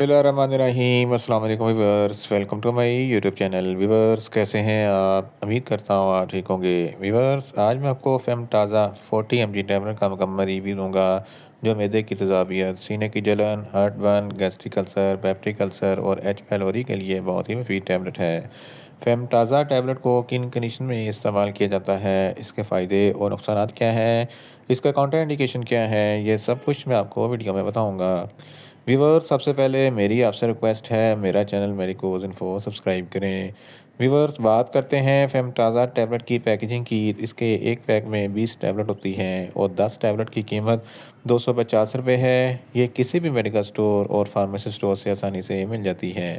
बिस्मिल्लाहिर्रहमानिर्रहीम। अस्सलाम वालेकुम viewers, welcome to my YouTube channel. Viewers, कैसे हैं आप? उम्मीद करता हूँ आप ठीक होंगे। व्यूअर्स, आज मैं आपको फेमटाज़ा 40 mg टैबलेट का मुकम्मल रिव्यू दूंगा, जो मैदे की तेज़ाबियत, सीने की जलन, heart burn, gastric ulcer, peptic ulcer और एच पैलोरी के लिए बहुत ही मुफीद टैबलेट है। फेमटाज़ा टैबलेट को किन कंडीशन में इस्तेमाल किया जाता है, इसके फ़ायदे और नुकसानात क्या हैं, इसका काउंटर इंडिकेशन क्या है, ये सब कुछ मैं आपको वीडियो में बताऊँगा। व्यूवर्स, सबसे पहले मेरी आपसे रिक्वेस्ट है, मेरा चैनल मेडिकोज़ इन्फो सब्सक्राइब करें। व्यूवर्स, बात करते हैं फेमटाज़ा टैबलेट की पैकेजिंग की। इसके एक पैक में 20 टैबलेट होती हैं और 10 टैबलेट की कीमत 250 रुपये है। ये किसी भी मेडिकल स्टोर और फार्मेसी स्टोर से आसानी से मिल जाती है।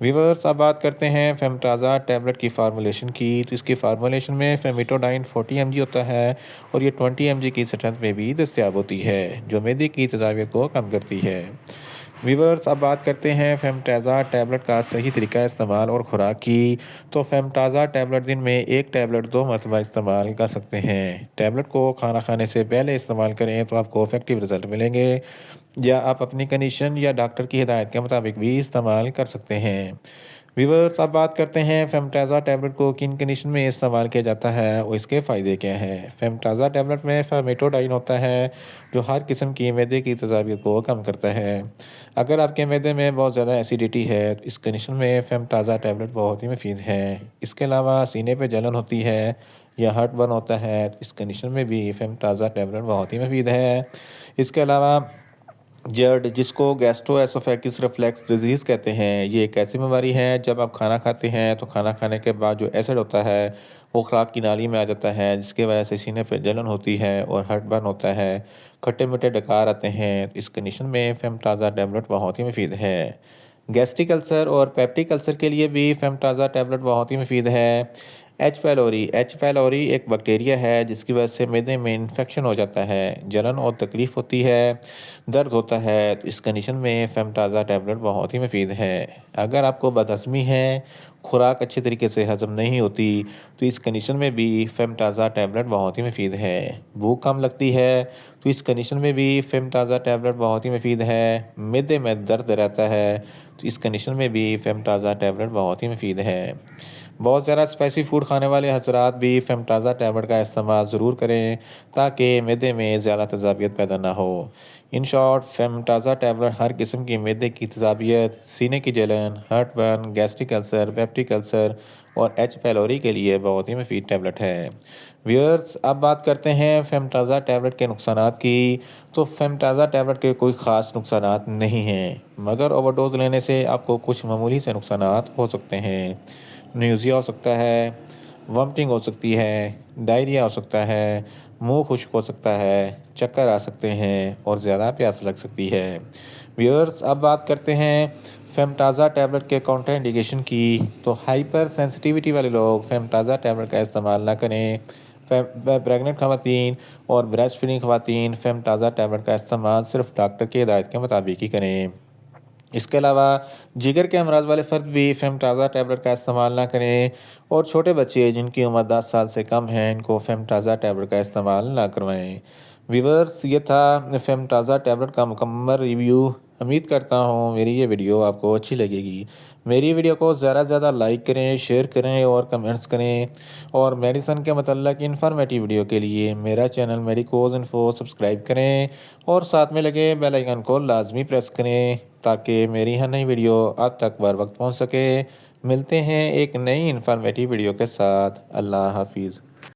व्यूवर्स, अब बात करते हैं फेमटाज़ा टैबलेट की फार्मूलेशन की। तो इसकी फार्मूलेशन में फेमिटोडाइन 40 mg होता है और ये 20 mg की स्ट्रेंथ में भी दस्तयाब होती है, जो मैदे की तेज़ाबियत को कम करती है। व्यूवर्स, अब बात करते हैं फेमटाज़ा टैबलेट का सही तरीका इस्तेमाल और खुराक की। तो फेमटाज़ा टैबलेट दिन में एक टैबलेट 2 मरतबा इस्तेमाल कर सकते हैं। टैबलेट को खाना खाने से पहले इस्तेमाल करें तो आपको इफेक्टिव रिजल्ट मिलेंगे, या आप अपनी कंडीशन या डॉक्टर की हिदायत के मुताबिक भी इस्तेमाल कर सकते हैं। व्यूवर्स, अब बात करते हैं फेमटाज़ा टैबलेट को किन कंडीशन में इस्तेमाल किया जाता है और इसके फ़ायदे क्या हैं। फेमटाज़ा टैबलेट में फेमिटोडाइन होता है, जो हर किस्म की मैदे की तेज़ाबियत को कम करता है। अगर आपके मैदे में बहुत ज़्यादा एसिडिटी है, तो इस कंडीशन में फेमटाज़ा टैबलेट बहुत ही मुफीद है। इसके अलावा सीने पे जलन होती है या हार्ट बर्न होता है, तो इस कंडीशन में भी फेमटाज़ा टैबलेट बहुत ही मुफीद है। इसके अलावा जर्ड, जिसको गैस्ट्रोएसोफेगिस रिफ्लक्स डिजीज़ कहते हैं, ये एक ऐसी बीमारी है जब आप खाना खाते हैं तो खाना खाने के बाद जो एसिड होता है वो खुराक की नाली में आ जाता है, जिसकी वजह से सीने पे जलन होती है और हार्ट बर्न होता है, खट्टे मीठे डकार आते हैं। इस कंडीशन में फेमटाज़ा टैबलेट बहुत ही मुफीद है। गैस्ट्रिक अल्सर और पेप्टिक अल्सर के लिए भी फेमटाज़ा टैबलेट बहुत ही मुफीद है। एच पैलोरी एक बैक्टीरिया है जिसकी वजह से मैदे में इन्फेक्शन हो जाता है, जलन और तकलीफ़ होती है, दर्द होता है। तो इस कंडीशन में फेमटाज़ा टैबलेट बहुत ही मुफीद है। अगर आपको बदहज़मी है, खुराक अच्छे तरीके से हज़म नहीं होती, तो इस कंडीशन में भी फेमटाज़ा टैबलेट बहुत ही मुफीद है। भूख कम लगती है, तो इस कंडीशन में भी फेमटाज़ा टैबलेट बहुत ही मुफीद है। मैदे में दर्द रहता है, तो इस कंडीशन में भी फेमटाज़ा टैबलेट बहुत ही मुफीद है। बहुत ज़्यादा स्पाइसी फूड खाने वाले हज़रात भी फेमटाज़ा टैबलेट का इस्तेमाल ज़रूर करें, ताकि मैदे में ज़्यादा तेज़ाबियत पैदा ना हो। इन शॉर्ट, फेमटाज़ा टैबलेट हर किस्म की मैदे की तेज़ाबियत, सीने की जलन, heart burn, gastric ulcer, peptic ulcer और एच पैलोरी के लिए बहुत ही मुफीद टैबलेट है। व्यूअर्स, अब बात करते हैं फेमटाज़ा टैबलेट के नुकसानात की। तो फेमटाज़ा टैबलेट के कोई ख़ास नुकसानात नहीं हैं, मगर ओवरडोज़ लेने से आपको कुछ मामूली से नुकसानात हो सकते हैं। न्यूज़िया हो सकता है, वॉमिटिंग हो सकती है, डायरिया हो सकता है, मुंह खुश्क हो सकता है, चक्कर आ सकते हैं और ज़्यादा प्यास लग सकती है। व्यूअर्स, अब बात करते हैं फेमटाज़ा टैबलेट के काउंटर इंडिकेशन की। तो हाइपर सेंसिटिविटी वाले लोग फेमटाज़ा टैबलेट का इस्तेमाल ना करें। प्रेग्नेंट ख़वातीन और ब्रेस्ट फीडिंग ख़वातीन फेमटाज़ा टैबलेट का इस्तेमाल सिर्फ डॉक्टर की हिदायत के मुताबिक ही करें। इसके अलावा जिगर के अमराज वाले फ़र्द भी फेमटाज़ा टैबलेट का इस्तेमाल ना करें, और छोटे बच्चे जिनकी उम्र 10 साल से कम है, इनको फेमटाज़ा टैबलेट का इस्तेमाल ना करवाएं। व्यूअर्स, ये था फेमटाज़ा टैबलेट का मुकम्मल रिव्यू। उम्मीद करता हूँ मेरी ये वीडियो आपको अच्छी लगेगी। मेरी वीडियो को ज़्यादा से ज़्यादा लाइक करें, शेयर करें और कमेंट्स करें। और मेडिसन के मतलब इन्फॉर्मेटिव वीडियो के लिए मेरा चैनल मेडिकोज़ इन्फो सब्सक्राइब करें और साथ में लगे बेल आइकन को लाजमी प्रेस करें, ताकि मेरी हर नई वीडियो आप तक बर वक्त पहुँच सके। मिलते हैं एक नई इन्फॉर्मेटिव वीडियो के साथ। अल्लाह हाफिज़।